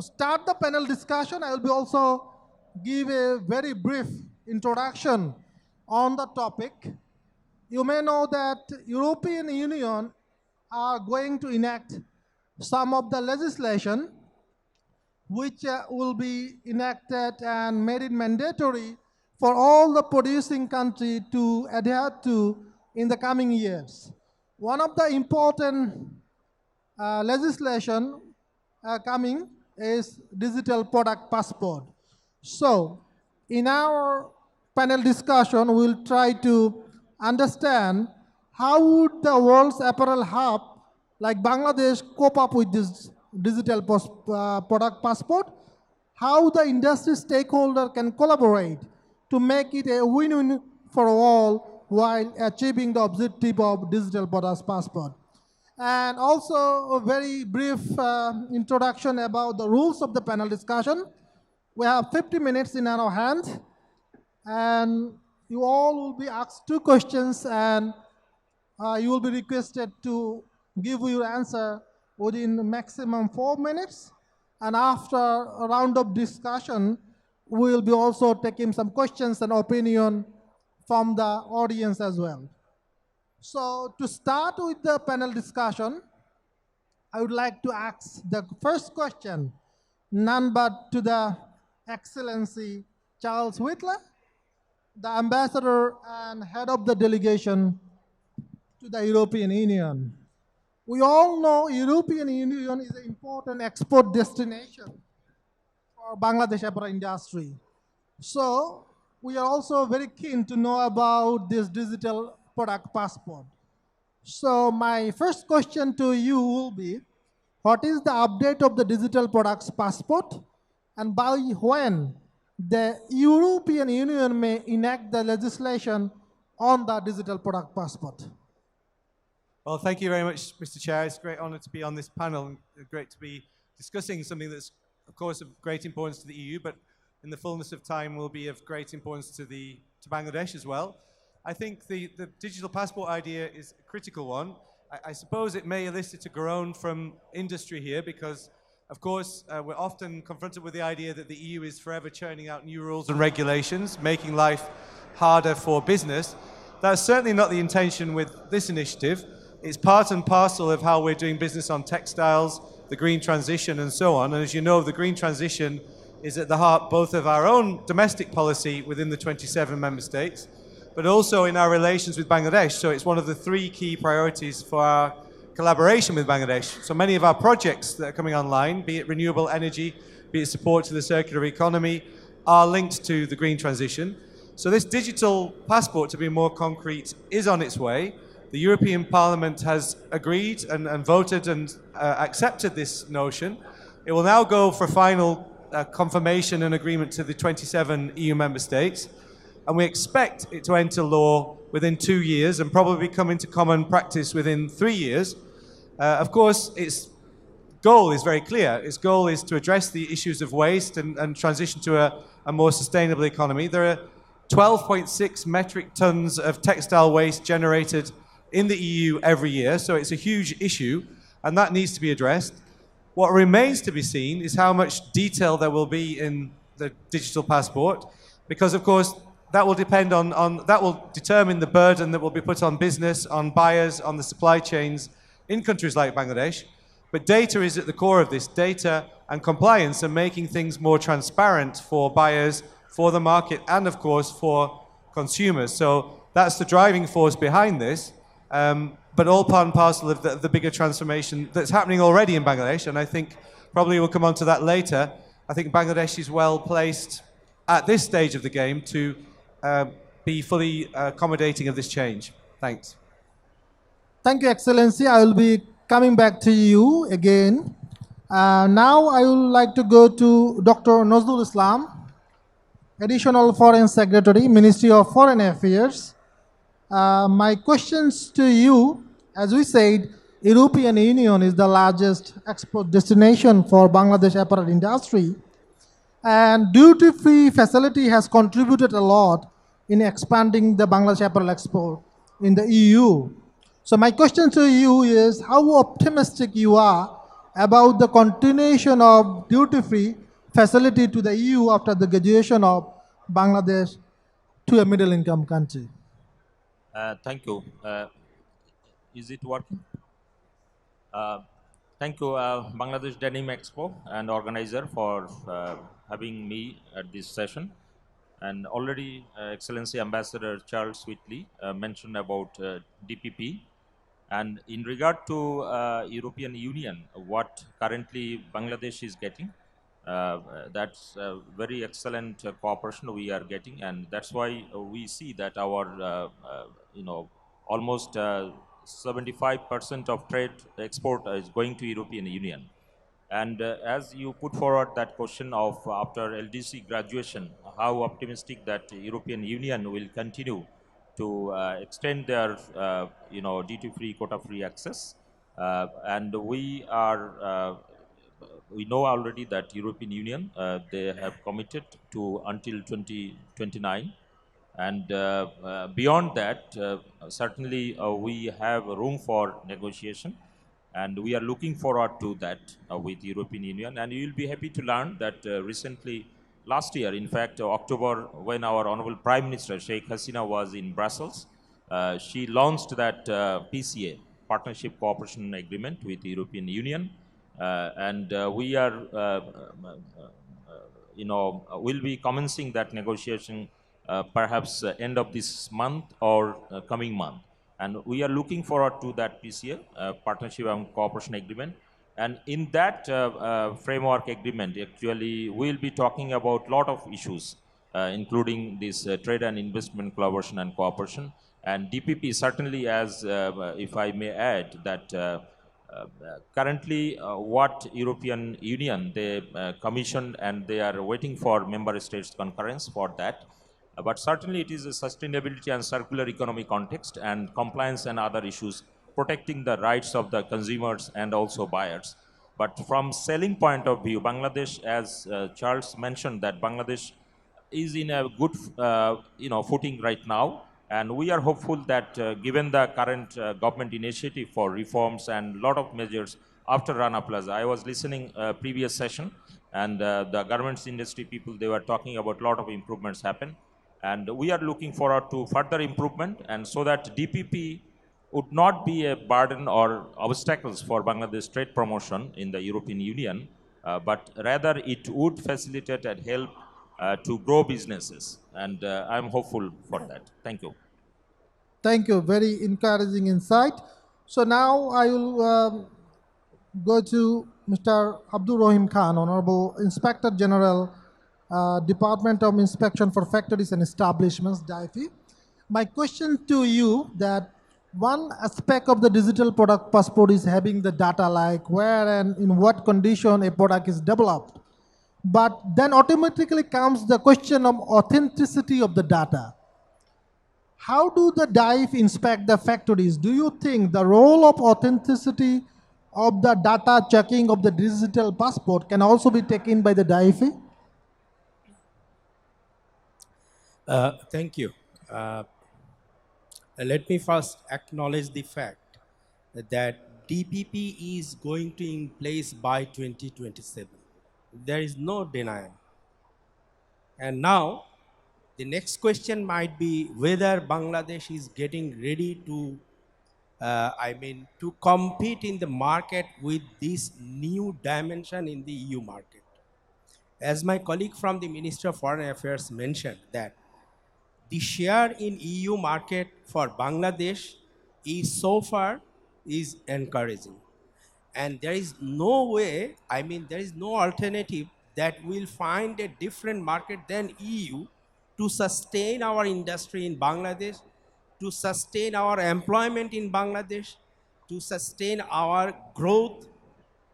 start the panel discussion, I will be also give a very brief introduction on the topic. You may know that European Union are going to enact some of the legislation which will be enacted and made it mandatory for all the producing country to adhere to in the coming years. One of the important legislation coming is digital product passport. So in our panel discussion, we'll try to understand how would the world's apparel hub like Bangladesh cope up with this digital product passport, how the industry stakeholder can collaborate to make it a win-win for all while achieving the objective of digital product passport. And also a very brief introduction about the rules of the panel discussion. We have 50 minutes in our hand, and you all will be asked 2 questions, and you will be requested to give your answer within maximum 4 minutes. And after a round of discussion, we will be also taking some questions and opinion from the audience as well. So to start with the panel discussion, I would like to ask the first question, none but to the Excellency Charles Whitler, the Ambassador and Head of the Delegation to the European Union. We all know European Union is an important export destination for Bangladesh apparel industry. So we are also very keen to know about this digital product passport. So my first question to you will be, what is the update of the digital products passport, and by when the European Union may enact the legislation on the digital product passport? Well, thank you very much, Mr. Chair. It's a great honor to be on this panel and great to be discussing something that's, of course, of great importance to the EU, but in the fullness of time will be of great importance to Bangladesh as well. I think the digital passport idea is a critical one. I suppose it may elicit a groan from industry here because, of course, we're often confronted with the idea that the EU is forever churning out new rules and regulations, making life harder for business. That's certainly not the intention with this initiative. It's part and parcel of how we're doing business on textiles, the green transition, and so on. And as you know, the green transition is at the heart both of our own domestic policy within the 27 member states, but also in our relations with Bangladesh. So it's one of the 3 key priorities for our collaboration with Bangladesh. So many of our projects that are coming online, be it renewable energy, be it support to the circular economy, are linked to the green transition. So this digital passport, to be more concrete, is on its way. The European Parliament has agreed and voted and accepted this notion. It will now go for final confirmation and agreement to the 27 EU member states. And we expect it to enter law within 2 years and probably come into common practice within 3 years. Of course, its goal is very clear. Its goal is to address the issues of waste and transition to a more sustainable economy. There are 12.6 metric tons of textile waste generated in the EU every year, so it's a huge issue, and that needs to be addressed. What remains to be seen is how much detail there will be in the digital passport, because, of course, that will depend that will determine the burden that will be put on business, on buyers, on the supply chains in countries like Bangladesh. But data is at the core of this. Data and compliance are making things more transparent for buyers, for the market, and of course for consumers. So that's the driving force behind this, but all part and parcel of the bigger transformation that's happening already in Bangladesh, and I think probably we'll come on to that later. I think Bangladesh is well placed at this stage of the game to be fully accommodating of this change. Thanks. Thank you, Excellency. I will be coming back to you again. Now I would like to go to Dr. Nazrul Islam, Additional Foreign Secretary, Ministry of Foreign Affairs. My questions to you, as we said, European Union is the largest export destination for Bangladesh apparel industry. And duty-free facility has contributed a lot in expanding the Bangladesh apparel export in the EU. So my question to you is how optimistic you are about the continuation of duty-free facility to the EU after the graduation of Bangladesh to a middle-income country. Thank you. Is it working? Uh, Thank you, Bangladesh Denim Expo and organizer for having me at this session. And already, Excellency Ambassador Charles Whitley mentioned about DPP. And in regard to European Union, what currently Bangladesh is getting, that's very excellent cooperation we are getting, and that's why we see that our, almost 75% of trade export is going to European Union. And as you put forward that question of after LDC graduation, how optimistic that European Union will continue to extend their, duty-free, quota-free access. And we know already that European Union, they have committed to until 2029. And beyond that, certainly we have room for negotiation, and we are looking forward to that with European Union. And you will be happy to learn that recently, last year, in fact, October, when our Honorable Prime Minister Sheikh Hasina was in Brussels, she launched that PCA, Partnership Cooperation Agreement with the European Union. And we are, will be commencing that negotiation perhaps end of this month or coming month. And we are looking forward to that PCA, Partnership and Cooperation Agreement. And in that framework agreement, actually, we'll be talking about a lot of issues, including this trade and investment collaboration and cooperation. And DPP certainly, as if I may add, that currently what European Union, they commissioned, and they are waiting for member states concurrence for that. But certainly it is a sustainability and circular economy context and compliance and other issues, protecting the rights of the consumers and also buyers. But from selling point of view, Bangladesh, as Charles mentioned, that Bangladesh is in a good footing right now. And we are hopeful that given the current government initiative for reforms and lot of measures after Rana Plaza, I was listening previous session, and the garments industry people, they were talking about a lot of improvements happen. And we are looking forward to further improvement, and so that DPP would not be a burden or obstacles for Bangladesh trade promotion in the European Union, but rather it would facilitate and help to grow businesses. And I'm hopeful for that. Thank you. Thank you. Very encouraging insight. So now I will go to Mr. Abdul Rahim Khan, Honorable Inspector General, Department of Inspection for Factories and Establishments, DIFE. My question to you that one aspect of the digital product passport is having the data like where and in what condition a product is developed. But then automatically comes the question of authenticity of the data. How do the DIFE inspect the factories? Do you think the role of authenticity of the data checking of the digital passport can also be taken by the DIFE? Thank you. Let me first acknowledge the fact that DPP is going to in place by 2027. There is no denial. And now, the next question might be whether Bangladesh is getting ready to, to compete in the market with this new dimension in the EU market. As my colleague from the Ministry of Foreign Affairs mentioned, that the share in EU market for Bangladesh is so far is encouraging. And there is no way, there is no alternative that will find a different market than EU to sustain our industry in Bangladesh, to sustain our employment in Bangladesh, to sustain our growth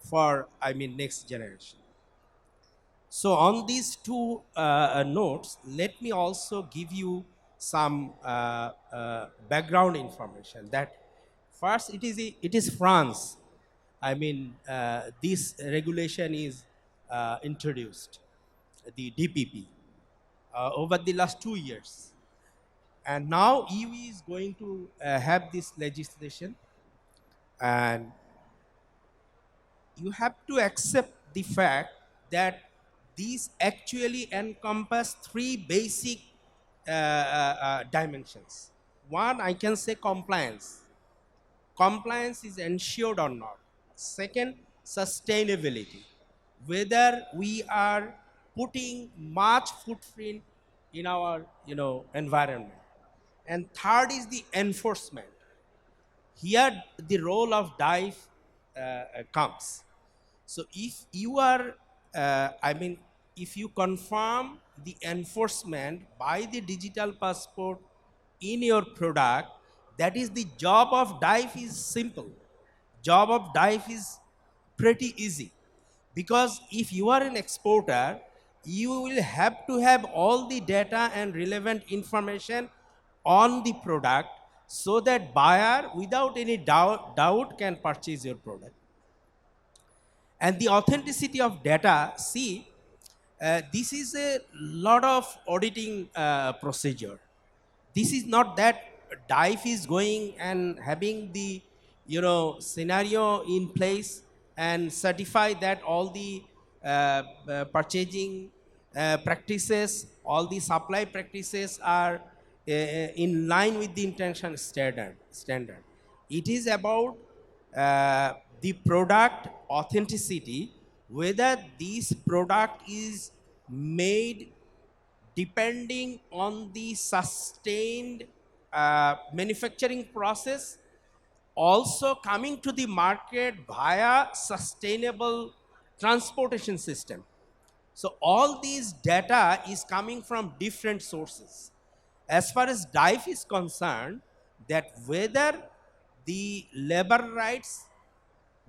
for, next generation. So on these two notes, let me also give you some background information. That first, it is France. This regulation is introduced, the DPP, over the last 2 years, and now EU is going to have this legislation, and you have to accept the fact that these actually encompass three basic dimensions. One, I can say compliance. Compliance is ensured or not. Second, sustainability. Whether we are putting much footprint in our environment. And third is the enforcement. Here the role of DIFE comes. So if you are, if you confirm the enforcement by the digital passport in your product, that is the job of DIFE is simple. Job of DIFE is pretty easy. Because if you are an exporter, you will have to have all the data and relevant information on the product so that buyer without any doubt can purchase your product. And the authenticity of data, see, this is a lot of auditing procedure. This is not that DIFE is going and having the scenario in place and certify that all the purchasing practices, all the supply practices are in line with the intention standard. It is about the product authenticity, whether this product is made depending on the sustained manufacturing process, also coming to the market via sustainable transportation system. So all these data is coming from different sources. As far as DIFE is concerned, that whether the labor rights,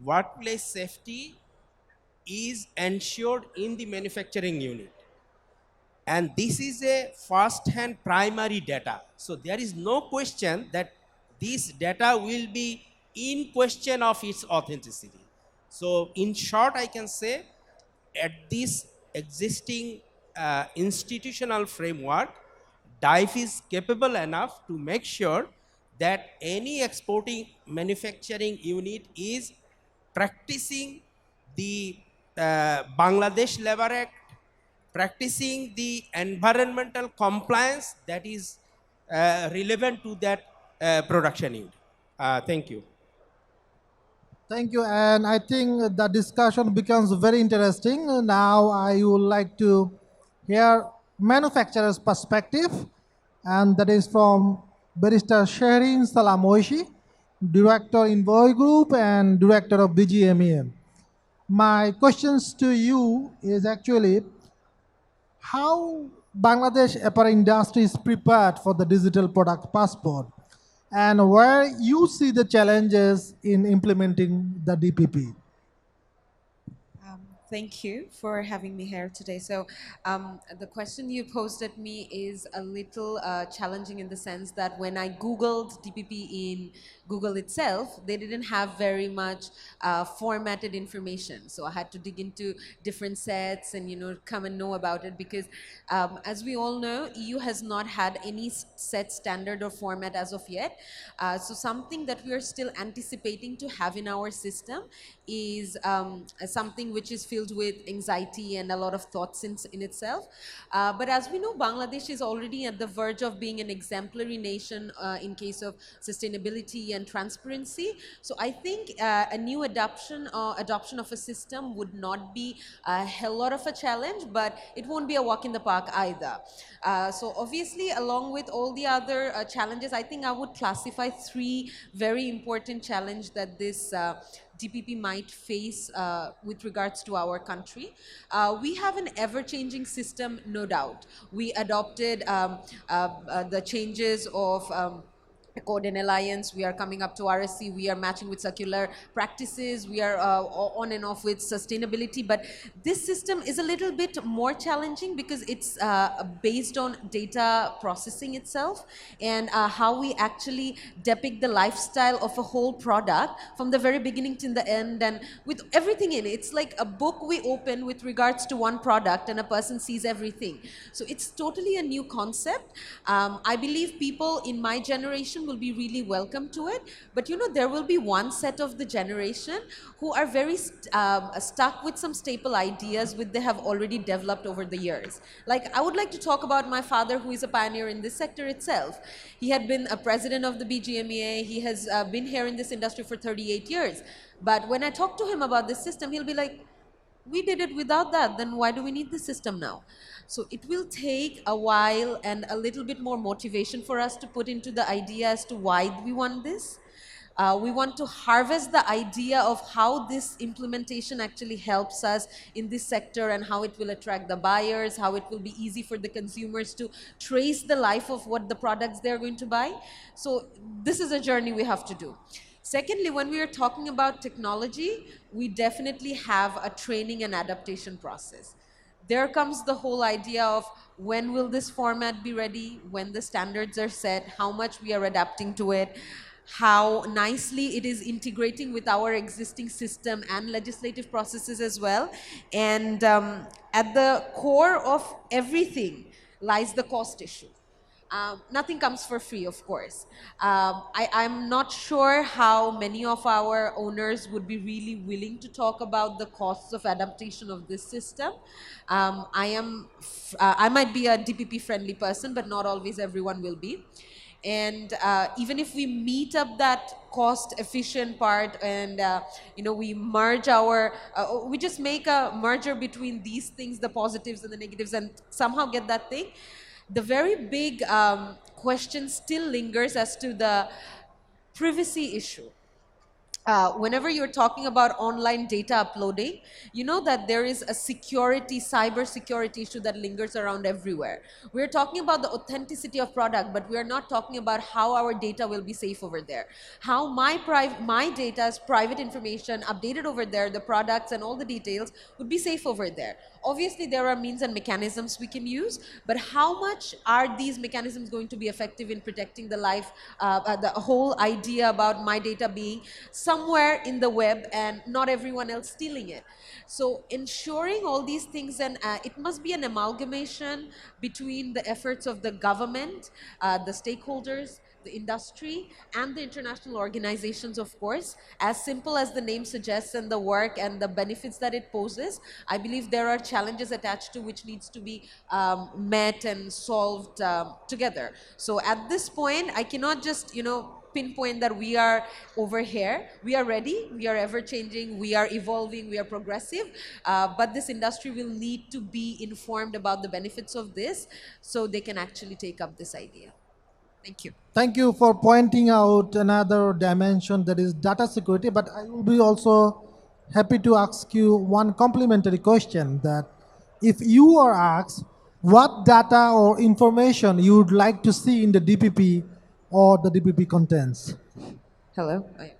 workplace safety is ensured in the manufacturing unit. And this is a first-hand primary data. So there is no question that this data will be in question of its authenticity. So in short, I can say at this existing institutional framework, DIFE is capable enough to make sure that any exporting manufacturing unit is practicing the Bangladesh Labor Act, practicing the environmental compliance that is relevant to that production unit. Thank you. Thank you, and I think the discussion becomes very interesting. Now I would like to hear manufacturer's perspective, and that is from Barrister Sherin Salamoishi, Director in Boy Group and Director of BGMEM. My questions to you is actually how Bangladesh apparel industry is prepared for the digital product passport and where you see the challenges in implementing the DPP. Thank you for having me here today. So, the question you posed at me is a little challenging in the sense that when I Googled DPP in Google itself, they didn't have very much formatted information. So I had to dig into different sets and come and know about it because, as we all know, EU has not had any set standard or format as of yet. So something that we are still anticipating to have in our system is something which is filled with anxiety and a lot of thoughts in itself. But as we know, Bangladesh is already at the verge of being an exemplary nation in case of sustainability and transparency. So I think a new adoption of a system would not be a hell lot of a challenge, but it won't be a walk in the park either. So obviously, along with all the other challenges, I think I would classify three very important challenges that this DPP might face with regards to our country. We have an ever-changing system, no doubt. We adopted the changes of Accord and Alliance, we are coming up to RSC, we are matching with circular practices, we are on and off with sustainability, but this system is a little bit more challenging because it's based on data processing itself and how we actually depict the lifestyle of a whole product from the very beginning to the end and with everything in it. It's like a book we open with regards to one product and a person sees everything. So it's totally a new concept. I believe people in my generation will be really welcome to it. But there will be one set of the generation who are very stuck with some staple ideas which they have already developed over the years. Like, I would like to talk about my father, who is a pioneer in this sector itself. He had been a president of the BGMEA. He has been here in this industry for 38 years. But when I talk to him about this system, he'll be like, we did it without that, then why do we need the system now? So it will take a while and a little bit more motivation for us to put into the idea as to why we want this. We want to harvest the idea of how this implementation actually helps us in this sector and how it will attract the buyers, how it will be easy for the consumers to trace the life of what the products they're going to buy. So this is a journey we have to do. Secondly, when we are talking about technology, we definitely have a training and adaptation process. There comes the whole idea of when will this format be ready, when the standards are set, how much we are adapting to it, how nicely it is integrating with our existing system and legislative processes as well. And at the core of everything lies the cost issue. Nothing comes for free, of course. I'm not sure how many of our owners would be really willing to talk about the costs of adaptation of this system. I might be a DPP friendly person, but not always everyone will be. And even if we meet up that cost efficient part and we merge we just make a merger between these things, the positives and the negatives, and somehow get that thing, the very big question still lingers as to the privacy issue. Whenever you're talking about online data uploading, you know that there is a cyber security issue that lingers around everywhere. We're talking about the authenticity of product, but we're not talking about how our data will be safe over there. How my data's private information updated over there, the products and all the details would be safe over there. Obviously, there are means and mechanisms we can use, but how much are these mechanisms going to be effective in protecting the life, the whole idea about my data being somewhere in the web and not everyone else stealing it? So ensuring all these things, and it must be an amalgamation between the efforts of the government, the stakeholders, the industry, and the international organizations, of course. As simple as the name suggests, and the work and the benefits that it poses, I believe there are challenges attached to which needs to be met and solved together. So at this point, I cannot just, pinpoint that we are over here. We are ready, we are ever changing, we are evolving, we are progressive, but this industry will need to be informed about the benefits of this so they can actually take up this idea. Thank you. Thank you for pointing out another dimension, that is data security, but I will be also happy to ask you one complementary question, that if you are asked what data or information you would like to see in the DPP or the DPP contents. Hello. Oh, yeah.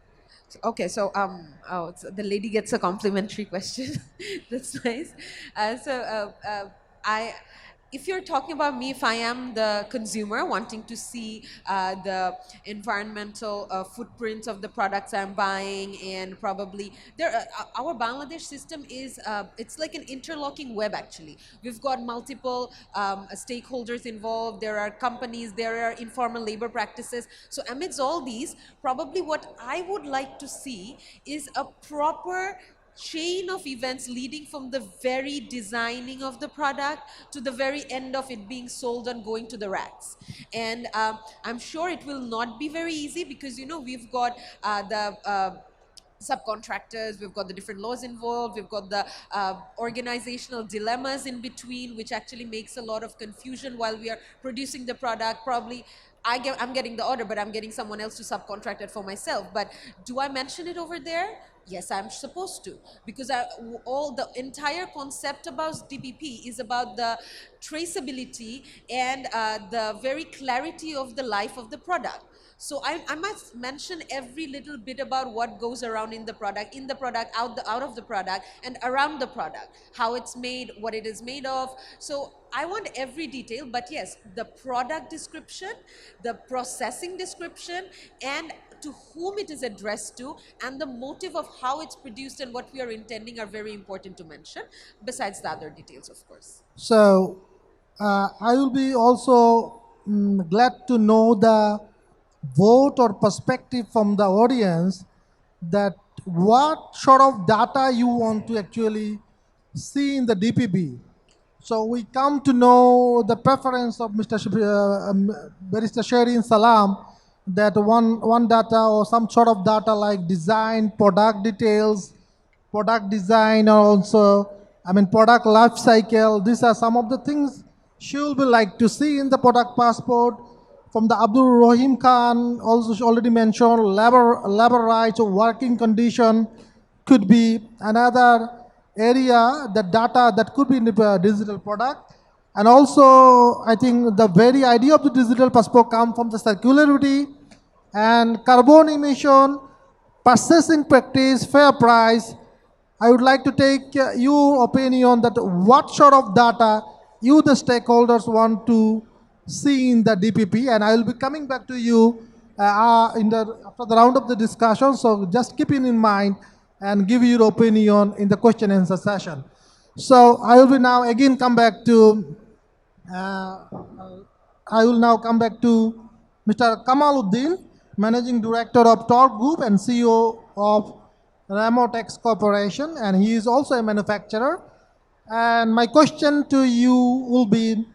Okay, so the lady gets a complimentary question. That's nice. I, if you're talking about me, if I am the consumer wanting to see the environmental footprint of the products I'm buying, and probably our Bangladesh system is it's like an interlocking web. Actually, we've got multiple stakeholders involved. There are companies, there are informal labor practices. So amidst all these, probably what I would like to see is a proper chain of events leading from the very designing of the product to the very end of it being sold and going to the racks. And I'm sure it will not be very easy, because we've got the subcontractors, we've got the different laws involved, we've got the organizational dilemmas in between, which actually makes a lot of confusion while we are producing the product. Probably I'm getting the order, but I'm getting someone else to subcontract it for myself. But do I mention it over there? Yes, I'm supposed to, because all the entire concept about DPP is about the traceability and the very clarity of the life of the product. So I must mention every little bit about what goes around in the product, out of the product, and around the product, how it's made, what it is made of. So I want every detail, but yes, the product description, the processing description, and to whom it is addressed to, and the motive of how it's produced and what we are intending are very important to mention, besides the other details, of course. So I will be also glad to know the vote or perspective from the audience that what sort of data you want to actually see in the DPB. So we come to know the preference of Barrister Sherin Salam, that one data or some sort of data like design, product details, product design, or also, product life cycle. These are some of the things she will be like to see in the product passport. From the Abdul Rahim Khan, also she already mentioned labor rights or working condition could be another area, the data that could be in the digital product. And also, I think the very idea of the digital passport comes from the circularity and carbon emission, purchasing practice, fair price. I would like to take your opinion that what sort of data you, the stakeholders, want to see in the DPP, and I will be coming back to you after the round of the discussion. So just keep it in mind and give your opinion in the question and answer session. So I will be now again come back to uh, I will now come back to Mr. Kamaluddin, Managing Director of Torque Group and CEO of Ramotex Corporation, and he is also a manufacturer. And my question to you will be,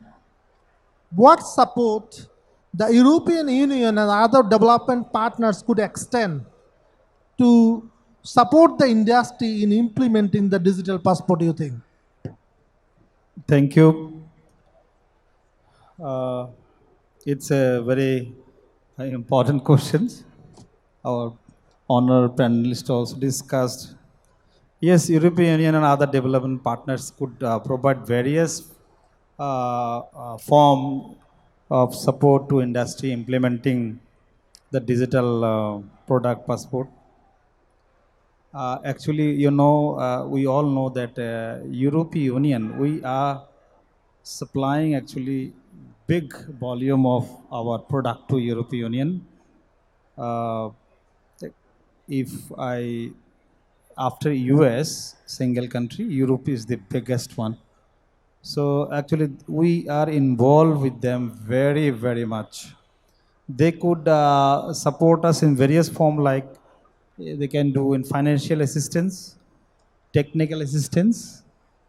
what support the European Union and other development partners could extend to support the industry in implementing the digital passport, do you think? Thank you. Uh, it's a very important questions. Our honor panelists also discussed. Yes, European Union and other development partners could provide various form of support to industry implementing the digital product passport. Actually, we all know that European Union, we are supplying actually big volume of our product to European Union. Uh, if I, after US, single country, Europe is the biggest one. So actually, we are involved with them very, very much. They could support us in various form, like they can do in financial assistance, technical assistance,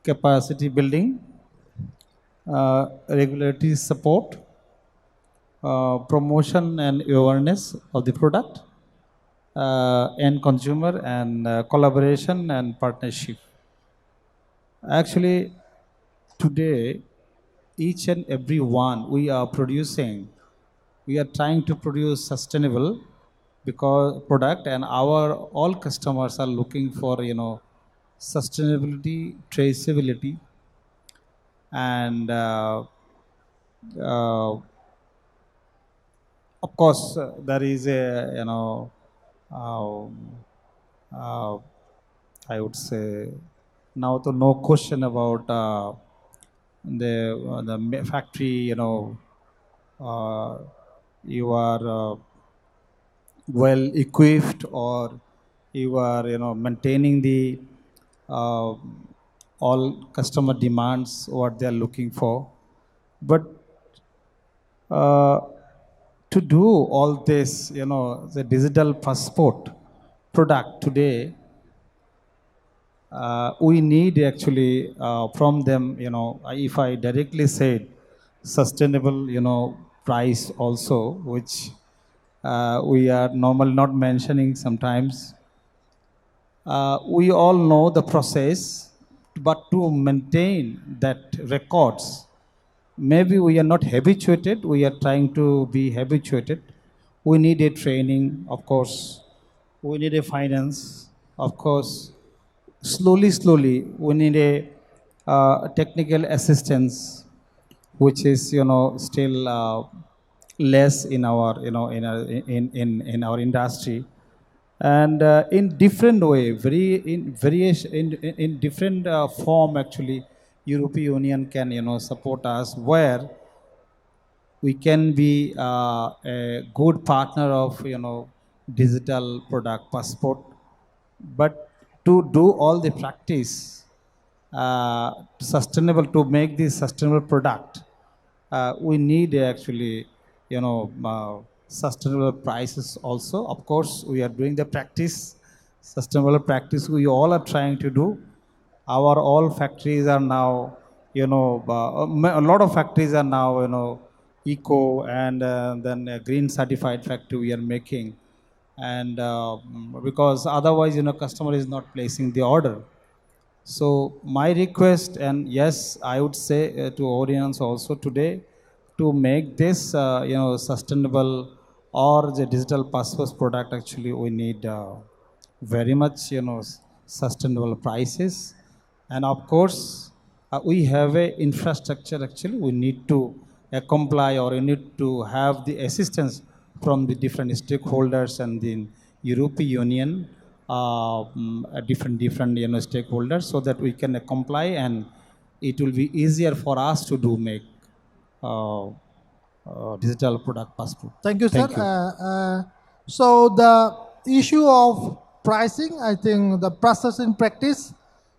capacity building, regulatory support, promotion and awareness of the product, and consumer and collaboration and partnership. Actually, today, each and every one we are producing, we are trying to produce sustainable because product, and our all customers are looking for sustainability, traceability, and uh, of course, there is a um, uh, I would say now to no question about the factory. Uh, you are well equipped, or you are maintaining the uh, all customer demands what they are looking for, but uh, to do all this, the digital passport product today, we need actually from them, if I directly said sustainable, price also, which we are normally not mentioning sometimes. We all know the process, but to maintain that records, maybe we are not habituated, we are trying to be habituated. We need a training, of course. We need a finance, of course. Slowly, we need a technical assistance, which is, still less in our, in our industry. And in different way, in different form, actually, European Union can, support us, where we can be a good partner of digital product passport. But to do all the practice sustainable, to make this sustainable product, we need actually sustainable prices also. Of course, we are doing the practice, sustainable practice we all are trying to do. Our all factories are now, a lot of factories are now, eco and then green certified factory we are making. And because otherwise, customer is not placing the order. So my request, and yes, I would say to audience also today, to make this sustainable or the digital passport product, actually we need very much sustainable prices, and of course we have a infrastructure. Actually, we need to comply, or we need to have the assistance from the different stakeholders and the European Union, different stakeholders, so that we can comply, and it will be easier for us to do make uh, digital product passport. Thank you, sir. Thank you. So the issue of pricing, I think the process in practice.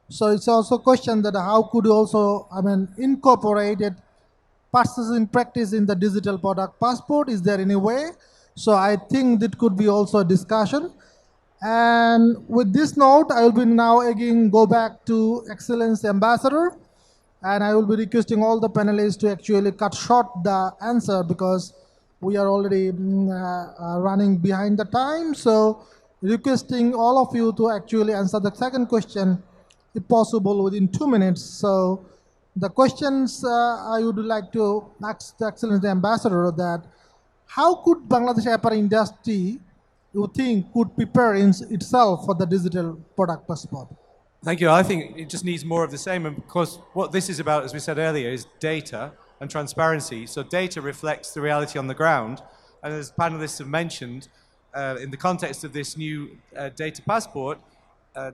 So it's also a question that how could you also, incorporate it, process in practice in the digital product passport? Is there any way? So I think that could be also a discussion. And with this note, I will be now again go back to Excellence Ambassador, and I will be requesting all the panelists to actually cut short the answer because we are already running behind the time. So requesting all of you to actually answer the second question, if possible, within 2 minutes. So the questions I would like to ask the Excellence Ambassador that how could Bangladesh apparel industry, you think, could prepare itself for the digital product passport? Thank you. I think it just needs more of the same. And of course, what this is about, as we said earlier, is data and transparency. So data reflects the reality on the ground. And as panelists have mentioned, in the context of this new data passport,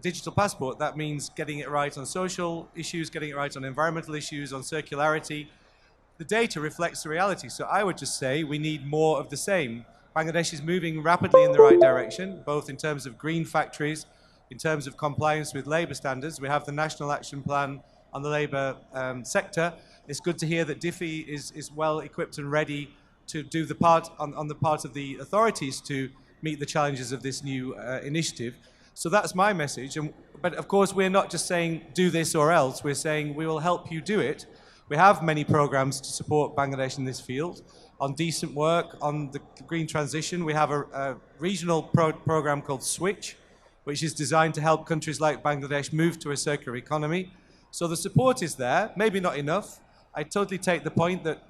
digital passport, that means getting it right on social issues, getting it right on environmental issues, on circularity. The data reflects the reality. So I would just say we need more of the same. Bangladesh is moving rapidly in the right direction, both in terms of green factories, in terms of compliance with labour standards. We have the National Action Plan on the labour sector. It's good to hear that DIFI is well equipped and ready to do the part on the part of the authorities to meet the challenges of this new initiative. So that's my message. But of course, we're not just saying do this or else. We're saying we will help you do it. We have many programs to support Bangladesh in this field. On decent work, on the green transition, we have a regional program called Switch, which is designed to help countries like Bangladesh move to a circular economy. So the support is there, maybe not enough. I totally take the point that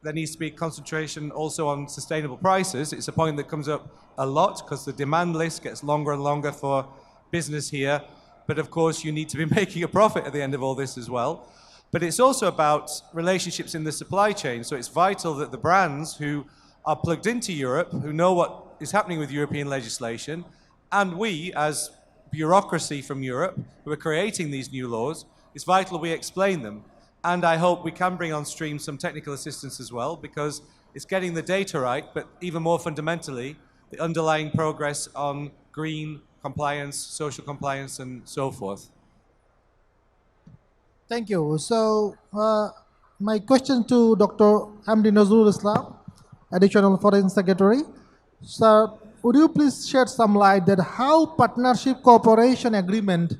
there needs to be concentration also on sustainable prices. It's a point that comes up a lot because the demand list gets longer and longer for business here. But of course, you need to be making a profit at the end of all this as well. But it's also about relationships in the supply chain. So it's vital that the brands who are plugged into Europe, who know what is happening with European legislation, and we, as bureaucracy from Europe, who are creating these new laws, it's vital we explain them. And I hope we can bring on stream some technical assistance as well, because it's getting the data right, but even more fundamentally, the underlying progress on green compliance, social compliance, and so forth. Thank you. So my question to Dr. Hamdi Nazrul Islam, Additional Foreign Secretary. Sir, would you please shed some light that how partnership cooperation agreement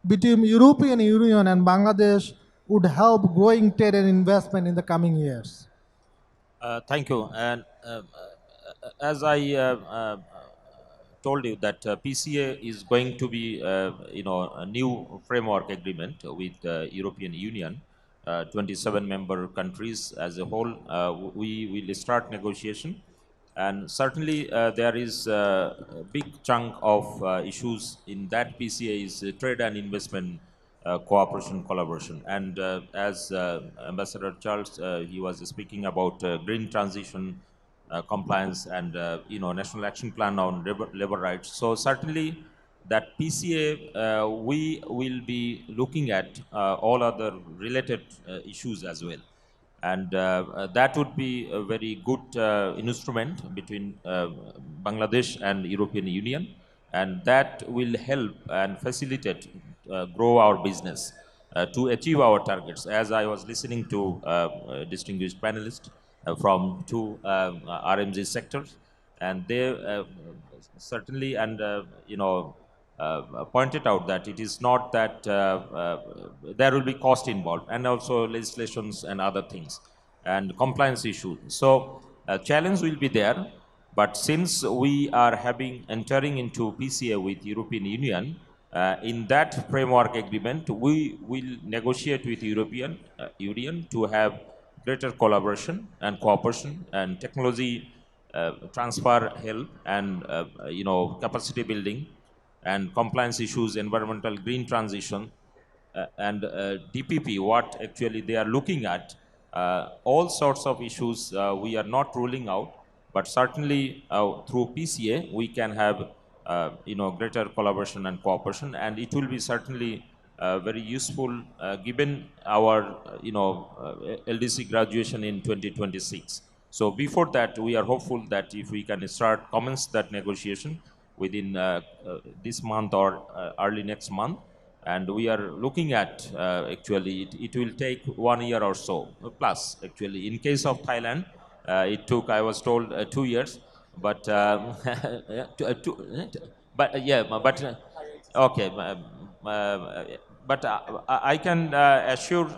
between European Union and Bangladesh would help growing trade and investment in the coming years? Thank you. And as I told you that PCA is going to be, a new framework agreement with the European Union, 27 member countries as a whole. We will start negotiation. And certainly there is a big chunk of issues in that PCA is trade and investment cooperation, collaboration. And as Ambassador Charles, he was speaking about green transition, compliance, and national action plan on labor rights. So certainly that PCA, we will be looking at all other related issues as well. And that would be a very good instrument between Bangladesh and European Union, and that will help and facilitate grow our business to achieve our targets. As I was listening to distinguished panelists from two RMG sectors, and they certainly and pointed out that it is not that there will be cost involved, and also legislations and other things and compliance issues. So challenge will be there, but since we are having entering into PCA with European Union, in that framework agreement, we will negotiate with European Union to have greater collaboration and cooperation and technology transfer help and capacity building and compliance issues, environmental green transition, and DPP, what actually they are looking at, all sorts of issues we are not ruling out, but certainly through PCA we can have greater collaboration and cooperation, and it will be certainly very useful given our LDC graduation in 2026. So before that, we are hopeful that if we can commence that negotiation within this month or early next month, and we are looking at actually it will take 1 year or so plus. Actually, in case of Thailand, it took, I was told, 2 years, but yeah, but okay, but I can assure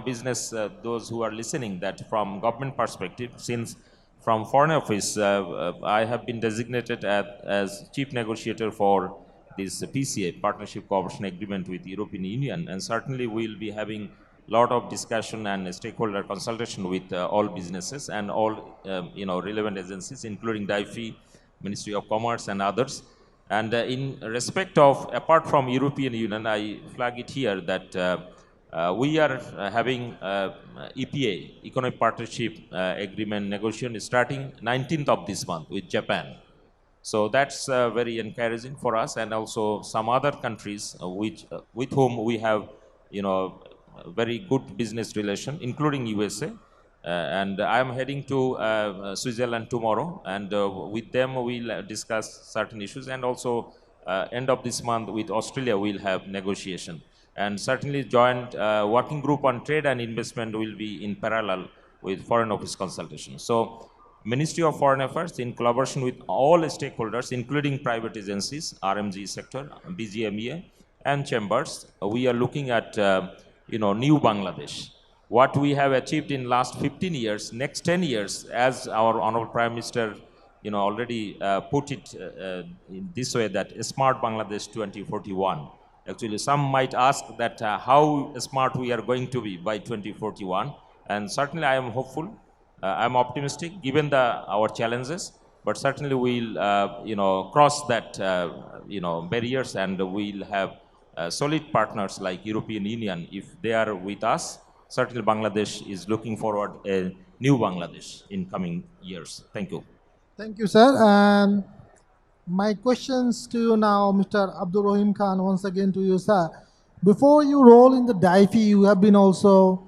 business those who are listening that from government perspective, since from Foreign Office I have been designated as chief negotiator for this PCA, Partnership Cooperation Agreement with the European Union, and certainly we'll be having a lot of discussion and stakeholder consultation with all businesses and all relevant agencies, including DIFE, Ministry of Commerce, and others. And in respect of, apart from European Union, I flag it here that we are having EPA, Economic Partnership Agreement negotiation starting 19th of this month with Japan. So that's very encouraging for us, and also some other countries with whom we have, very good business relation, including USA. And I am heading to Switzerland tomorrow, and with them we'll discuss certain issues, and also end of this month with Australia we'll have negotiation. And certainly joint working group on trade and investment will be in parallel with Foreign Office consultation. So Ministry of Foreign Affairs, in collaboration with all stakeholders, including private agencies, RMG sector, BGMEA, and chambers, we are looking at new Bangladesh. What we have achieved in last 15 years, next 10 years, as our Honorable Prime Minister already put it in this way, that smart Bangladesh 2041. Actually, some might ask that how smart we are going to be by 2041, and certainly I am hopeful. I'm optimistic given our challenges, but certainly we'll cross that barriers, and we'll have solid partners like European Union. If they are with us, certainly Bangladesh is looking forward a new Bangladesh in coming years. Thank you. Thank you, sir. And my questions to you now, Mr. Abdul Rahim Khan, once again to you, sir. Before you roll in the DIFE, you have been also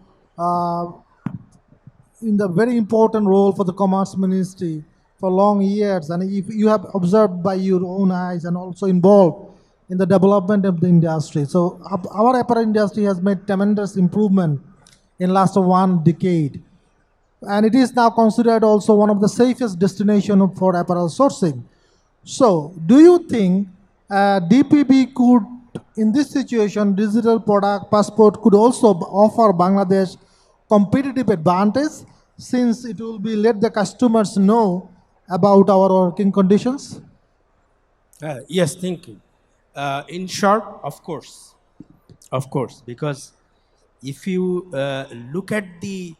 in the very important role for the Commerce Ministry for long years, and if you have observed by your own eyes and also involved in the development of the industry. So our apparel industry has made tremendous improvement in last 1 decade, and it is now considered also one of the safest destination for apparel sourcing. So do you think DPP could, in this situation, digital product passport could also offer Bangladesh competitive advantage, since it will be let the customers know about our working conditions? Yes, thank you. In short, of course, because if you look at the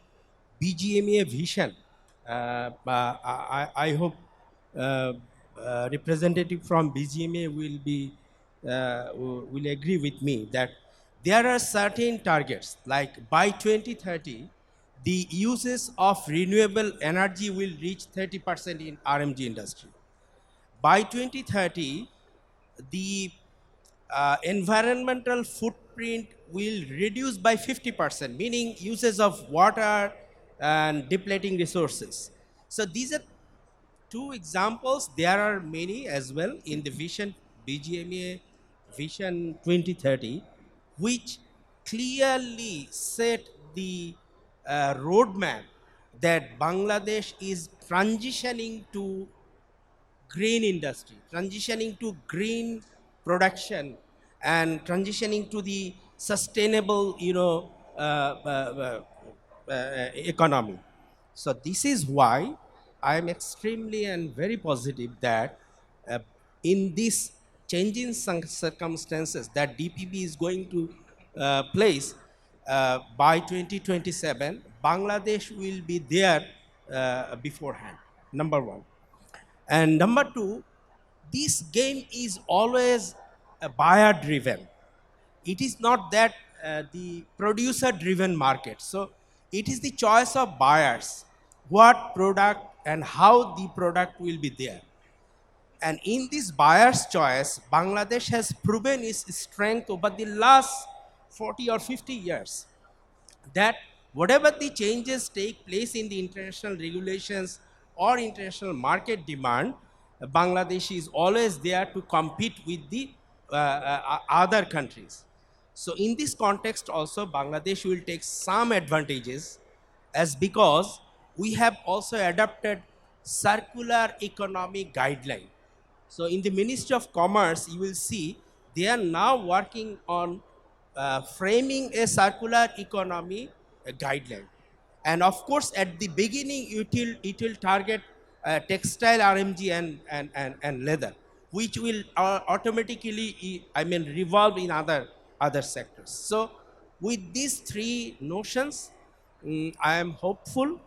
BGMA vision, I hope representative from BGMA will agree with me that there are certain targets, like by 2030, the uses of renewable energy will reach 30% in RMG industry. By 2030, the environmental footprint will reduce by 50%, meaning uses of water and depleting resources. So these are two examples. There are many as well in the vision, BGMA Vision 2030, which clearly set the roadmap that Bangladesh is transitioning to green industry, transitioning to green production, and transitioning to the sustainable, economy. So this is why I am extremely and very positive that uh, in these changing circumstances that DPP is going to place by 2027, Bangladesh will be there beforehand. Number one. And number two, this game is always buyer driven. It is not that the producer driven market. So it is the choice of buyers, what product and how the product will be there. And in this buyer's choice, Bangladesh has proven its strength over the last 40 or 50 years, that whatever the changes take place in the international regulations or international market demand, Bangladesh is always there to compete with the other countries. So in this context also, Bangladesh will take some advantages, as because we have also adopted circular economy guideline. So in the Ministry of Commerce, you will see they are now working on framing a circular economy guideline. And of course, at the beginning, it will target textile, RMG, and leather, which will automatically, revolve in other sectors. So with these three notions, I am hopeful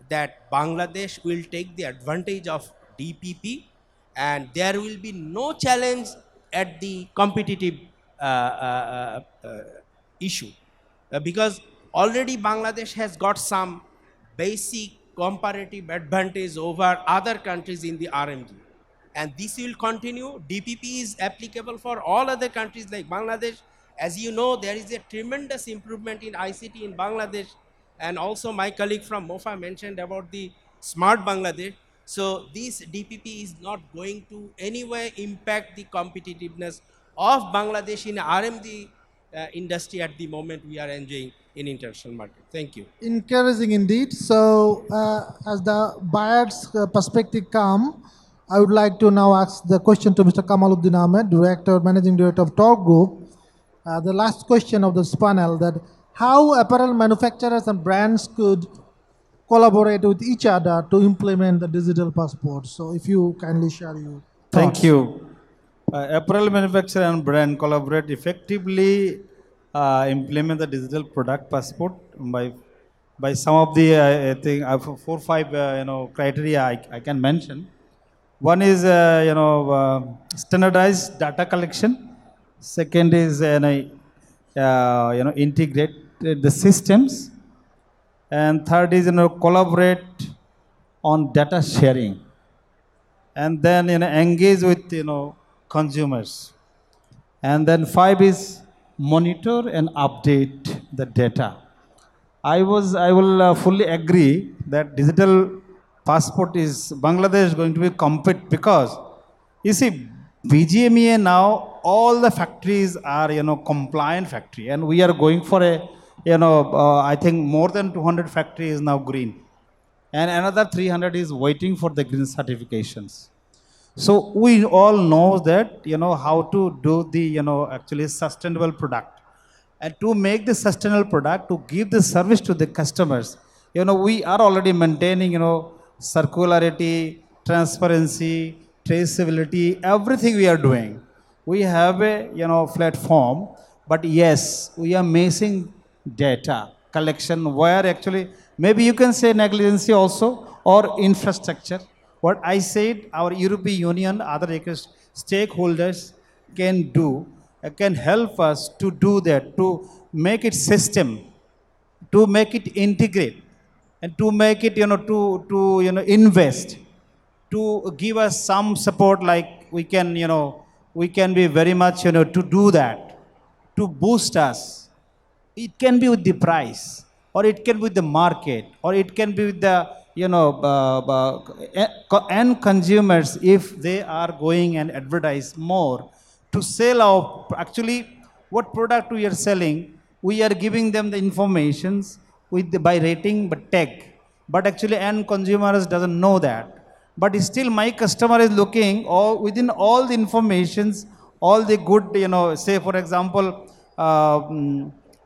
that Bangladesh will take the advantage of DPP, and there will be no challenge at the competitive issue. Because already Bangladesh has got some basic comparative advantage over other countries in the RMG. And this will continue. DPP is applicable for all other countries like Bangladesh. As you know, there is a tremendous improvement in ICT in Bangladesh. And also my colleague from MOFA mentioned about the smart Bangladesh. So this DPP is not going to anyway impact the competitiveness of Bangladesh in RMG industry at the moment we are enjoying in international market. Thank you. Encouraging indeed. So, as the buyer's perspective come, I would like to now ask the question to Mr. Kamaluddin Ahmed, Director, Managing Director of Torque Group. The last question of this panel, that how apparel manufacturers and brands could collaborate with each other to implement the digital passport. So if you kindly share your Thank thoughts. you. Apparel manufacturer and brand collaborate effectively, implement the digital product passport by some of the I think 4 or 5 criteria I can mention. One is standardized data collection. Second is integrate the systems, and third is collaborate on data sharing, and then engage with consumers, and then 5 is monitor and update the data. I will fully agree that digital passport is Bangladesh going to be compete, because you see BGMEA now all the factories are compliant factory, and we are going for a I think more than 200 factories now green, and another 300 is waiting for the green certifications. So we all know that how to do the actually sustainable product, and to make the sustainable product, to give the service to the customers. We are already maintaining circularity, transparency, traceability, everything we are doing. We have a platform, but yes, we are missing data collection, where actually maybe you can say negligence also, or infrastructure. What I said, our European Union, other stakeholders can do, can help us to do that, to make it system, to make it integrate, and to make it, to invest, to give us some support, like we can be very much, to do that, to boost us. It can be with the price, or it can be with the market, or it can be with the end consumers, if they are going and advertise more to sell our actually what product we are selling. We are giving them the informations by rating but tag, but actually end consumers doesn't know that. but still my customer is looking all within all the informations, all the good, say for example,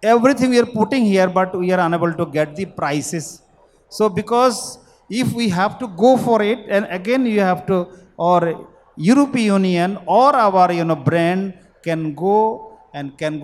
everything we are putting here, but we are unable to get the prices. So because if we have to go for it, and again you have to, or European Union or our brand can go and can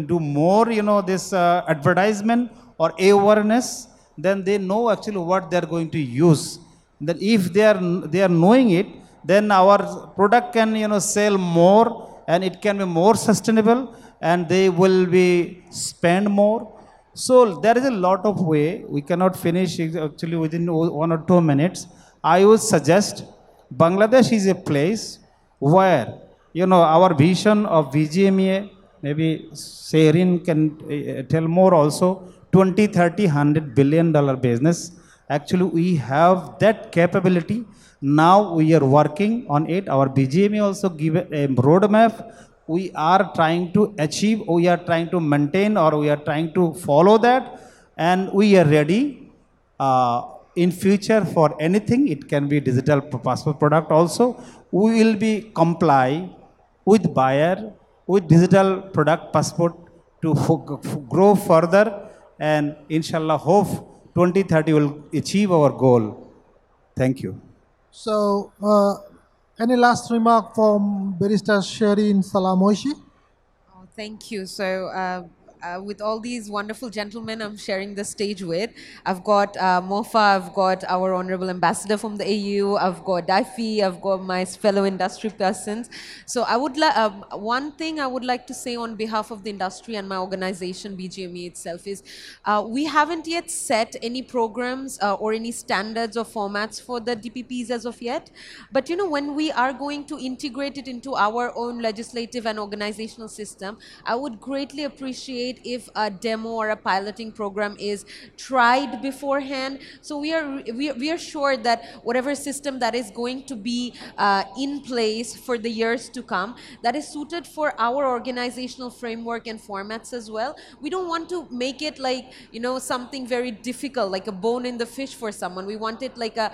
do more, this advertisement or awareness, then they know actually what they are going to use. Then if they are knowing it, then our product can sell more, and it can be more sustainable, and they will be spend more. So there is a lot of way. We cannot finish it actually within 1 or 2 minutes. I would suggest Bangladesh is a place where our vision of VGMA, maybe Sherin can tell more also, 20, 30, $100 billion business. Actually, we have that capability. Now we are working on it. Our BGMA also give a roadmap. We are trying to achieve, we are trying to maintain, or we are trying to follow that, and we are ready in future for anything. It can be digital passport product also. We will be comply with buyer with digital product passport to grow further, and inshallah hope 2030 will achieve our goal. Thank you. So, any last remark from Barrister Sherin Salamoshi? Oh, thank you. So, with all these wonderful gentlemen I'm sharing the stage with, I've got Mofa, I've got our Honorable Ambassador from the AU, I've got Daifi, I've got my fellow industry persons. So, I would one thing I would like to say on behalf of the industry and my organization, BGME itself, is we haven't yet set any programs or any standards or formats for the DPPs as of yet. But, when we are going to integrate it into our own legislative and organizational system, I would greatly appreciate if a demo or a piloting program is tried beforehand. So we are sure that whatever system that is going to be in place for the years to come, that is suited for our organizational framework and formats as well. We don't want to make it like, something very difficult, like a bone in the fish for someone. We want it like a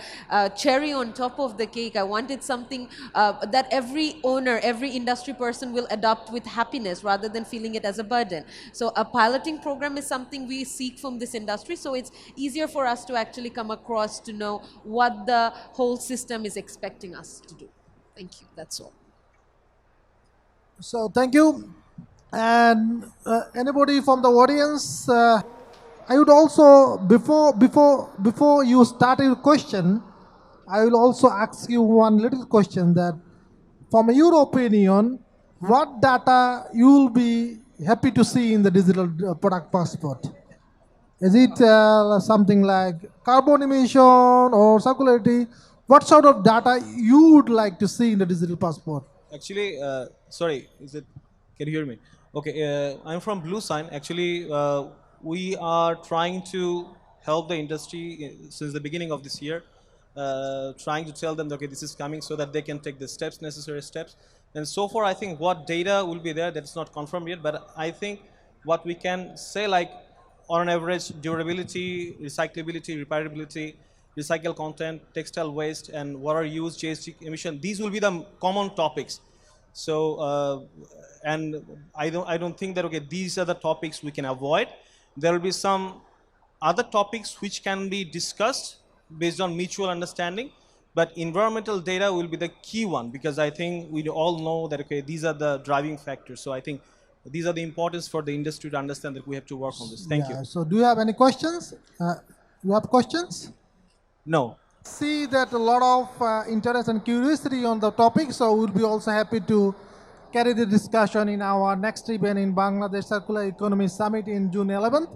cherry on top of the cake. I wanted something that every owner, every industry person will adopt with happiness rather than feeling it as a burden. So a piloting program is something we seek from this industry, so it's easier for us to actually come across to know what the whole system is expecting us to do. Thank you. That's all. So, thank you. And anybody from the audience? I would also, before you start your question, I will also ask you one little question, that from your opinion, what data you will be happy to see in the digital product passport? Is it something like carbon emission or circularity? What sort of data you would like to see in the digital passport? Actually, sorry, can you hear me? Okay, I'm from Blue Sign. Actually, we are trying to help the industry since the beginning of this year, trying to tell them, okay, this is coming, so that they can take the steps, necessary steps. And so far, I think what data will be there, that's not confirmed yet, but I think what we can say, like, on average, durability, recyclability, repairability, recycle content, textile waste, and water use, GHG emission, these will be the common topics. So, and I don't think that, okay, these are the topics we can avoid. There will be some other topics which can be discussed based on mutual understanding, but environmental data will be the key one, because I think we all know that, okay, these are the driving factors. So I think these are the importance for the industry to understand that we have to work on this. Thank you. So do you have any questions? You have questions? No. See that a lot of interest and curiosity on the topic, so we'll be also happy to carry the discussion in our next event in Bangladesh Circular Economy Summit in June 11th.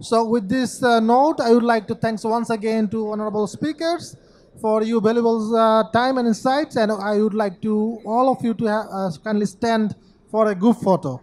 So with this note, I would like to thanks once again to honorable speakers for your valuable time and insights, and I would like to all of you to kindly stand for a group photo.